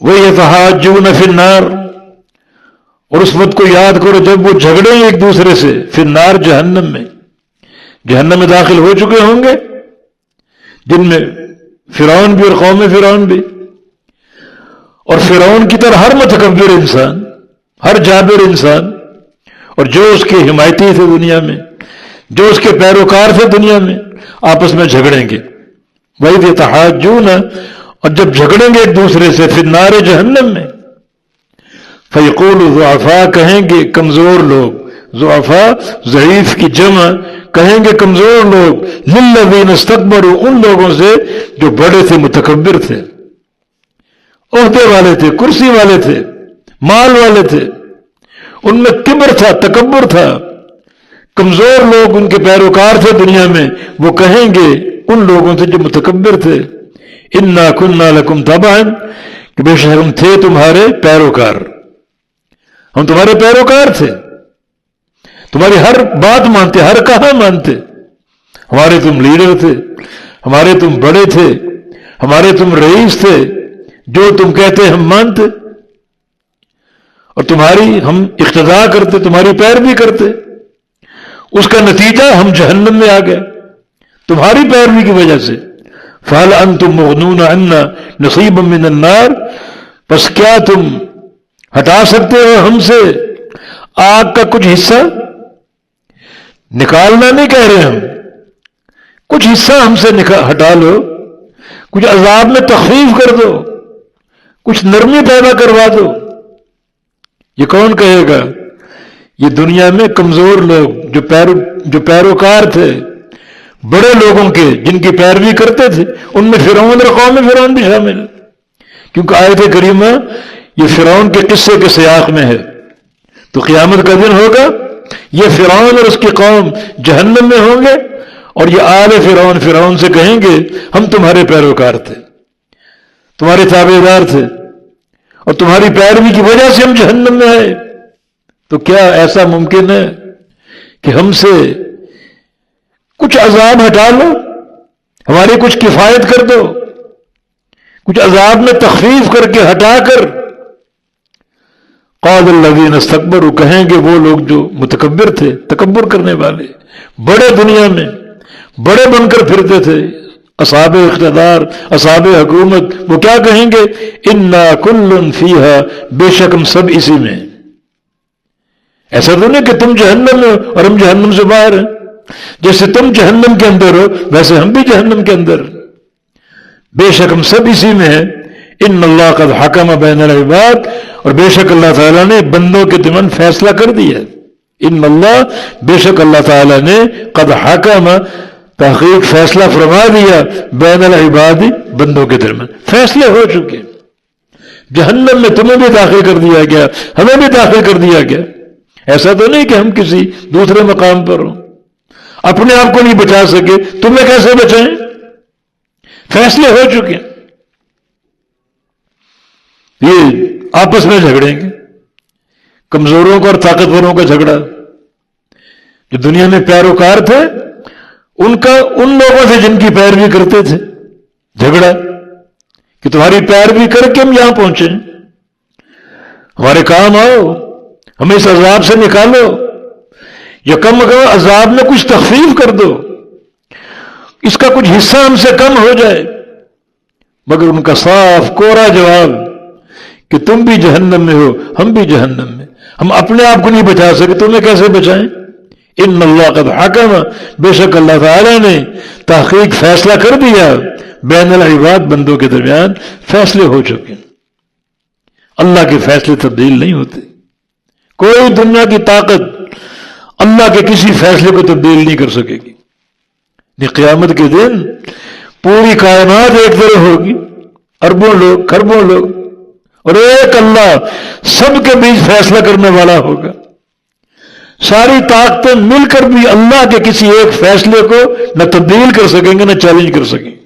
وَيَتَحَاجُّونَ فِي النَّارِ، اور اس وقت کو یاد کرو جب وہ جھگڑیں ایک دوسرے سے، فی النار، جہنم میں، جہنم میں داخل ہو چکے ہوں گے، جن میں فرعون بھی اور قوم فرعون بھی، اور فرعون کی طرح ہر متکبر انسان، ہر جابر انسان، اور جو اس کے حمایتی تھے دنیا میں، جو اس کے پیروکار تھے دنیا میں، آپس میں جھگڑیں گے۔ وَإِذْ يَتَحَاجُّونَ، اور جب جھگڑیں گے ایک دوسرے سے، فی النار، جہنم میں، فَيَقُولُ الضُّعَفَاءُ، کہیں گے کمزور لوگ، ضعفاء ضعیف کی جمع، کہیں گے کمزور لوگ، لِلَّذِينَ اسْتَكْبَرُوا، ان لوگوں سے جو بڑے تھے، متکبر تھے، عہدے والے تھے، کرسی والے تھے، مال والے تھے، ان میں کبر تھا، تکبر تھا، کمزور لوگ ان کے پیروکار تھے دنیا میں، وہ کہیں گے ان لوگوں سے جو متکبر تھے، اِنَّا كُنَّا لَكُمْ تَبَعًا، کہ بے شک ہم تھے تمہارے پیروکار، ہم تمہارے پیروکار تھے، تمہاری ہر بات مانتے، ہر کہا مانتے، ہمارے تم لیڈر تھے، ہمارے تم بڑے تھے، ہمارے تم رئیس تھے، جو تم کہتے ہم مانتے، اور تمہاری ہم اقتداء کرتے، تمہاری پیروی کرتے۔ اس کا نتیجہ ہم جہنم میں آ گئے تمہاری پیروی کی وجہ سے۔ فَهَلْ أَنْتُمْ مُغْنُونَ عَنَّا نَصِيبًا مِّنَ النَّارِ، بس کیا تم ہٹا سکتے ہو ہم سے آگ کا کچھ حصہ؟ نکالنا نہیں کہہ رہے ہم، کچھ حصہ ہم سے ہٹا لو، کچھ عذاب میں تخفیف کر دو، کچھ نرمی پیدا کروا دو۔ یہ کون کہے گا؟ یہ دنیا میں کمزور لوگ جو پیروکار تھے بڑے لوگوں کے، جن کی پیروی کرتے تھے، ان میں فرعون اور قوم فرعون بھی شامل ہے، کیونکہ آیت کریمہ یہ فرعون کے قصے کے سیاق میں ہے۔ تو قیامت کا دن ہوگا، یہ فرعون اور اس کی قوم جہنم میں ہوں گے، اور یہ آل فرعون سے کہیں گے ہم تمہارے پیروکار تھے، تمہارے تابع دار تھے، اور تمہاری پیروی کی وجہ سے ہم جہنم میں آئے۔ تو کیا ایسا ممکن ہے کہ ہم سے کچھ عذاب ہٹا لو، ہماری کچھ کفایت کر دو، کچھ عذاب میں تخفیف کر کے ہٹا کر؟ قال الذین استکبروا، کہیں گے وہ لوگ جو متکبر تھے، تکبر کرنے والے، بڑے دنیا میں بڑے بن کر پھرتے تھے، اصحاب اقتدار، اصحاب حکومت، وہ کیا کہیں گے؟ انا کل فیہا، بے شک ہم سب اسی میں۔ ایسا تو نہیں کہ تم جہنم میں ہو اور ہم جہنم سے باہر ہیں، جیسے تم جہنم کے اندر ہو ویسے ہم بھی جہنم کے اندر، بے شک ہم سب اسی میں ہیں۔ ان اللہ قد حکم بین العباد، اور بے شک اللہ تعالیٰ نے بندوں کے درمیان فیصلہ کر دیا۔ ان اللہ، بے شک اللہ تعالیٰ نے، قد حکم، تحقیق فیصلہ فرما دیا، بین العباد، بندوں کے درمیان فیصلے ہو چکے۔ جہنم میں تمہیں بھی داخل کر دیا گیا، ہمیں بھی داخل کر دیا گیا۔ ایسا تو نہیں کہ ہم کسی دوسرے مقام پر ہوں، اپنے آپ کو نہیں بچا سکے، تمہیں کیسے بچائیں؟ فیصلے ہو چکے۔ یہ آپس میں جھگڑیں گے، کمزوروں کا اور طاقتوروں کا جھگڑا۔ جو دنیا میں پیروکار تھے ان کا ان لوگوں سے جن کی پیروی کرتے تھے جھگڑا، کہ تمہاری پیروی کر کے ہم یہاں پہنچے، ہمارے کام آؤ، ہمیں اس عذاب سے نکالو، یا کم از کم عذاب میں کچھ تخفیف کر دو، اس کا کچھ حصہ ہم سے کم ہو جائے۔ مگر ان کا صاف کورا جواب کہ تم بھی جہنم میں ہو، ہم بھی جہنم میں، ہم اپنے آپ کو نہیں بچا سکے، تمہیں کیسے بچائیں؟ ان اللہ قد حکم، بے شک اللہ تعالی نے تحقیق فیصلہ کر دیا، بین العباد، بندوں کے درمیان فیصلے ہو چکے۔ اللہ کے فیصلے تبدیل نہیں ہوتے، کوئی دنیا کی طاقت اللہ کے کسی فیصلے کو تبدیل نہیں کر سکے گی۔ قیامت کے دن پوری کائنات ایک طرف ہوگی، اربوں لوگ، کھربوں لوگ، اور ایک اللہ سب کے بیچ فیصلہ کرنے والا ہوگا۔ ساری طاقتیں مل کر بھی اللہ کے کسی ایک فیصلے کو نہ تبدیل کر سکیں گے، نہ چیلنج کر سکیں گے۔